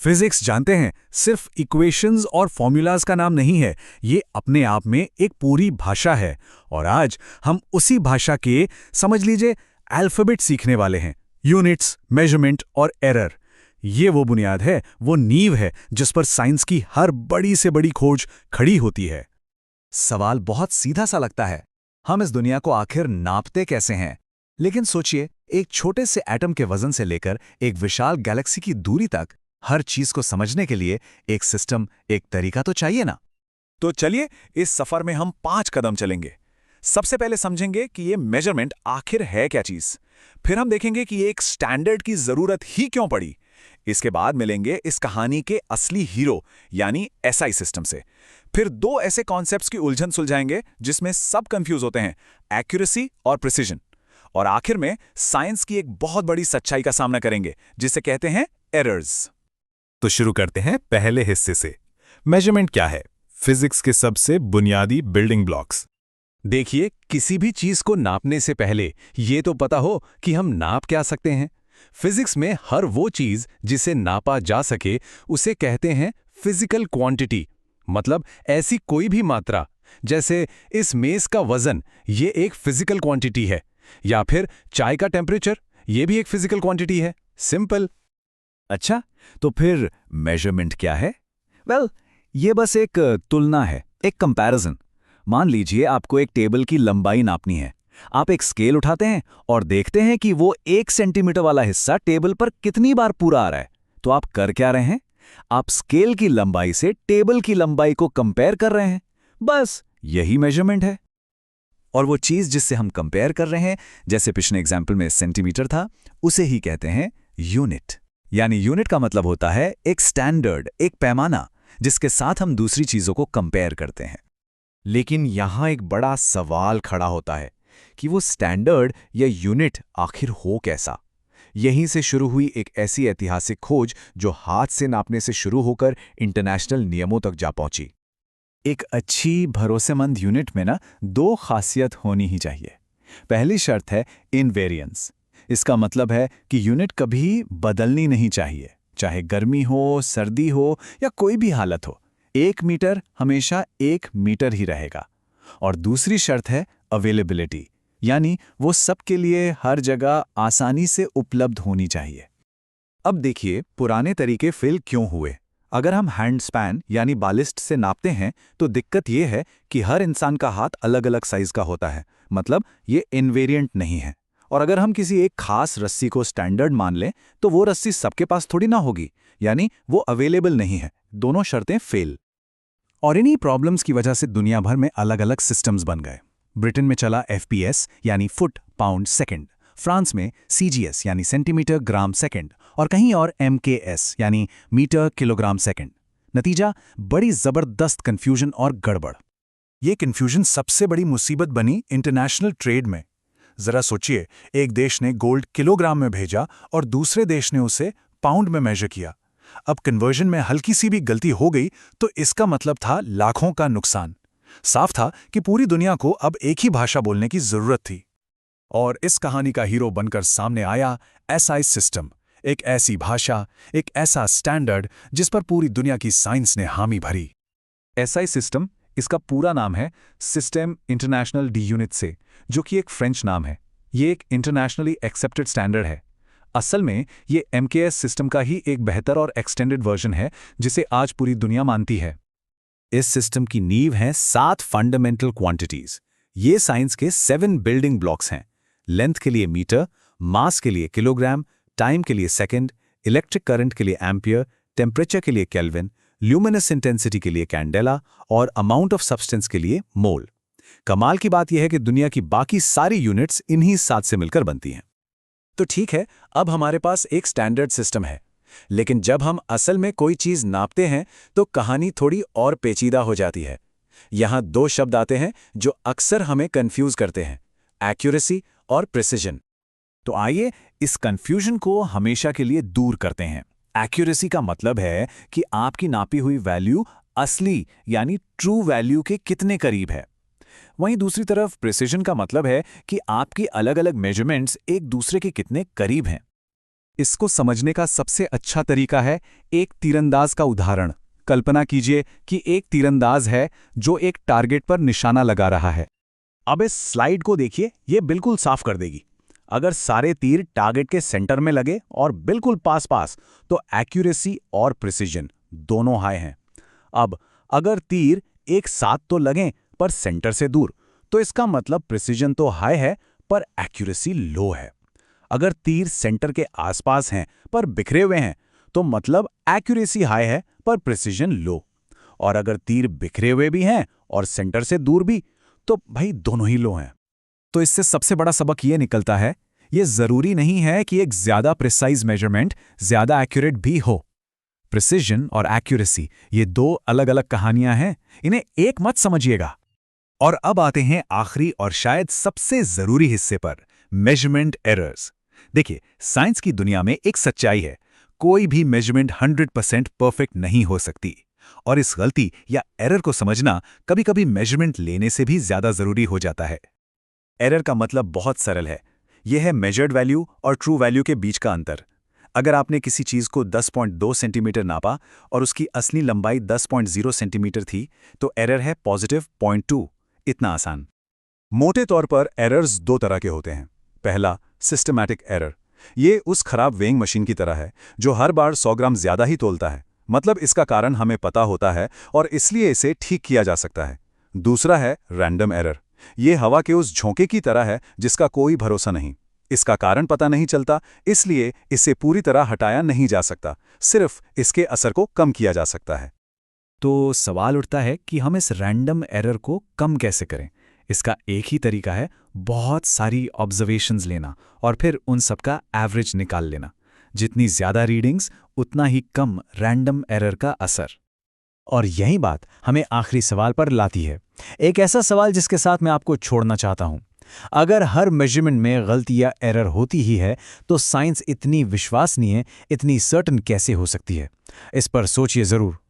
Physics जानते हैं सिर्फ इक्वेशंस और फॉर्मूलाज का नाम नहीं है, ये अपने आप में एक पूरी भाषा है। और आज हम उसी भाषा के समझ लीजिए अल्फाबेट सीखने वाले हैं। यूनिट्स, मेजरमेंट और एरर, ये वो बुनियाद है, वो नींव है जिस पर साइंस की हर बड़ी से बड़ी खोज खड़ी होती है। सवाल बहुत सीधा सा लगता है, हम इस दुनिया को आखिर नापते कैसे हैं? लेकिन सोचिए, एक छोटे से एटम के वजन से लेकर एक विशाल गैलेक्सी की दूरी तक हर चीज को समझने के लिए एक सिस्टम, एक तरीका तो चाहिए ना। तो चलिए इस सफर में हम 5 कदम चलेंगे। सबसे पहले समझेंगे कि ये मेजरमेंट आखिर है क्या चीज। फिर हम देखेंगे कि एक स्टैंडर्ड की जरूरत ही क्यों पड़ी। इसके बाद मिलेंगे इस कहानी के असली हीरो यानी एसआई सिस्टम से। फिर 2 ऐसे कॉन्सेप्ट्स की उलझन सुलझाएंगे जिसमें सब कंफ्यूज होते हैं, एक्यूरेसी और प्रिसिजन। और आखिर में साइंस की एक बहुत बड़ी सच्चाई का सामना करेंगे जिसे कहते हैं एरर्स। तो शुरू करते हैं पहले हिस्से से। मेजरमेंट क्या है? फिजिक्स के सबसे बुनियादी बिल्डिंग ब्लॉक्स। देखिए, किसी भी चीज को नापने से पहले ये तो पता हो कि हम नाप क्या सकते हैं। फिजिक्स में हर वो चीज जिसे नापा जा सके उसे कहते हैं फिजिकल क्वांटिटी। मतलब ऐसी कोई भी मात्रा, जैसे इस मेज का वजन, ये एक फिजिकल क्वांटिटी है। या फिर चाय का टेम्परेचर, ये भी एक फिजिकल क्वांटिटी है। सिंपल। अच्छा, तो फिर मेजरमेंट क्या है? वेल, ये बस एक तुलना है, एक कंपैरिजन। मान लीजिए आपको एक टेबल की लंबाई नापनी है। आप एक स्केल उठाते हैं और देखते हैं कि वो 1 सेंटीमीटर वाला हिस्सा टेबल पर कितनी बार पूरा आ रहा है। तो आप कर क्या रहे हैं? आप स्केल की लंबाई से टेबल की लंबाई को कंपेयर कर रहे हैं। बस यही मेजरमेंट है। और वो चीज जिससे हम कंपेयर कर रहे हैं, जैसे पिछले एग्जाम्पल में सेंटीमीटर था, उसे ही कहते हैं यूनिट। यानी यूनिट का मतलब होता है एक स्टैंडर्ड, एक पैमाना जिसके साथ हम दूसरी चीजों को कंपेयर करते हैं। लेकिन यहां एक बड़ा सवाल खड़ा होता है कि वो स्टैंडर्ड या यूनिट आखिर हो कैसा। यहीं से शुरू हुई एक ऐसी ऐतिहासिक खोज जो हाथ से नापने से शुरू होकर इंटरनेशनल नियमों तक जा पहुंची। एक अच्छी भरोसेमंद यूनिट में ना 2 खासियत होनी ही चाहिए। पहली शर्त है इनवेरिएंस। इसका मतलब है कि यूनिट कभी बदलनी नहीं चाहिए, चाहे गर्मी हो, सर्दी हो या कोई भी हालत हो। 1 मीटर हमेशा 1 मीटर ही रहेगा। और दूसरी शर्त है अवेलेबिलिटी, यानी वो सबके लिए हर जगह आसानी से उपलब्ध होनी चाहिए। अब देखिए, पुराने तरीके फेल क्यों हुए। अगर हम हैंड स्पैन यानी बालिस्ट से नापते हैं तो दिक्कत ये है कि हर इंसान का हाथ अलग अलग साइज का होता है, मतलब ये इनवेरिएंट नहीं है। और अगर हम किसी एक खास रस्सी को स्टैंडर्ड मान लें तो वो रस्सी सबके पास थोड़ी ना होगी, यानी वो अवेलेबल नहीं है। दोनों शर्तें फेल। और इन्हीं प्रॉब्लम्स की वजह से दुनिया भर में अलग अलग सिस्टम्स बन गए। ब्रिटेन में चला एफपीएस यानी फुट पाउंड सेकंड, फ्रांस में सीजीएस यानी सेंटीमीटर ग्राम सेकंड, और कहीं और एमकेएस यानी मीटर किलोग्राम सेकंड। नतीजा, बड़ी जबरदस्त कंफ्यूजन और गड़बड़। ये कंफ्यूजन सबसे बड़ी मुसीबत बनी इंटरनेशनल ट्रेड में। जरा सोचिए, एक देश ने गोल्ड किलोग्राम में भेजा और दूसरे देश ने उसे पाउंड में मेजर किया। अब कन्वर्जन में हल्की सी भी गलती हो गई तो इसका मतलब था लाखों का नुकसान। साफ था कि पूरी दुनिया को अब एक ही भाषा बोलने की जरूरत थी। और इस कहानी का हीरो बनकर सामने आया एसआई सिस्टम। एक ऐसी भाषा, एक ऐसा स्टैंडर्ड जिस पर पूरी दुनिया की साइंस ने हामी भरी। एसआई सिस्टम, इसका पूरा नाम है सिस्टम इंटरनेशनल डी यूनिट से, जो कि एक फ्रेंच नाम है। ये एक इंटरनेशनली एक्सेप्टेड स्टैंडर्ड है। असल में ये एमकेएस सिस्टम का ही एक बेहतर और एक्सटेंडेड वर्जन है जिसे आज पूरी दुनिया मानती है। इस सिस्टम की नींव है 7 फंडामेंटल क्वांटिटीज। ये साइंस के 7 बिल्डिंग ब्लॉक्स हैं। लेंथ के लिए मीटर, मास के लिए किलोग्राम, टाइम के लिए सेकंड, इलेक्ट्रिक करंट के लिए एम्पियर, टेम्परेचर के लिए केल्विन, ल्यूमिनस इंटेंसिटी के लिए कैंडेला और अमाउंट ऑफ सब्सटेंस के लिए मोल। कमाल की बात यह है कि दुनिया की बाकी सारी यूनिट्स इन्हीं 7 से मिलकर बनती हैं। तो ठीक है, अब हमारे पास एक स्टैंडर्ड सिस्टम है। लेकिन जब हम असल में कोई चीज नापते हैं तो कहानी थोड़ी और पेचीदा हो जाती है। यहां 2 शब्द आते हैं जो अक्सर हमें कंफ्यूज करते हैं, एक्यूरेसी और प्रिसिजन। तो आइए इस कंफ्यूजन को हमेशा के लिए दूर करते हैं। एक्यूरेसी का मतलब है कि आपकी नापी हुई वैल्यू असली यानी ट्रू वैल्यू के कितने करीब है। वहीं दूसरी तरफ प्रिसिजन का मतलब है कि आपकी अलग अलग मेजरमेंट्स एक दूसरे के कितने करीब हैं। इसको समझने का सबसे अच्छा तरीका है एक तीरंदाज का उदाहरण। कल्पना कीजिए कि एक तीरंदाज है जो एक टारगेट पर निशाना लगा रहा है। अब इस स्लाइड को देखिए, ये बिल्कुल साफ कर देगी। अगर सारे तीर टारगेट के सेंटर में लगे और बिल्कुल पास पास, तो एक्यूरेसी और प्रिसिजन दोनों हाई हैं। अब अगर तीर एक साथ तो लगें पर सेंटर से दूर, तो इसका मतलब प्रिसिजन तो हाई है पर एक्यूरेसी लो है। अगर तीर सेंटर के आसपास हैं पर बिखरे हुए हैं, तो मतलब एक्यूरेसी हाई है पर प्रिसिजन लो। और अगर तीर बिखरे हुए भी हैं और सेंटर से दूर भी, तो भाई दोनों ही लो हैं। तो इससे सबसे बड़ा सबक ये निकलता है, ये जरूरी नहीं है कि एक ज्यादा प्रिसाइज मेजरमेंट ज्यादा एक्यूरेट भी हो। प्रिसिजन और एक्यूरेसी ये दो अलग अलग कहानियां हैं, इन्हें एक मत समझिएगा। और अब आते हैं आखिरी और शायद सबसे जरूरी हिस्से पर, मेजरमेंट एरर्स। देखिए, साइंस की दुनिया में एक सच्चाई है, कोई भी मेजरमेंट 100% परफेक्ट नहीं हो सकती। और इस गलती या एरर को समझना कभी-कभी मेजरमेंट लेने से भी ज्यादा जरूरी हो जाता है। एरर का मतलब बहुत सरल है, यह है मेजर्ड वैल्यू और ट्रू वैल्यू के बीच का अंतर। अगर आपने किसी चीज को 10.2 सेंटीमीटर नापा और उसकी असली लंबाई 10.0 सेंटीमीटर थी, तो एरर है पॉजिटिव 0.2। इतना आसान। मोटे तौर पर एरर्स दो तरह के होते हैं। पहला, सिस्टमैटिक एरर। ये उस खराब वेइंग मशीन की तरह है जो हर बार 100 ग्राम ज्यादा ही तोलता है। मतलब इसका कारण हमें पता होता है और इसलिए इसे ठीक किया जा सकता है। दूसरा है रैंडम एरर। ये हवा के उस झोंके की तरह है जिसका कोई भरोसा नहीं। इसका कारण पता नहीं चलता, इसलिए इसे पूरी तरह हटाया नहीं जा सकता, सिर्फ इसके असर को कम किया जा सकता है। तो सवाल उठता है कि हम इस रैंडम एरर को कम कैसे करें। इसका एक ही तरीका है, बहुत सारी ऑब्जर्वेशंस लेना और फिर उन सब का एवरेज निकाल लेना। जितनी ज्यादा रीडिंग्स, उतना ही कम रैंडम एरर का असर। और यही बात हमें आखिरी सवाल पर लाती है, एक ऐसा सवाल जिसके साथ मैं आपको छोड़ना चाहता हूं। अगर हर मेजरमेंट में गलती या एरर होती ही है, तो साइंस इतनी विश्वसनीय, इतनी सर्टन कैसे हो सकती है? इस पर सोचिए जरूर।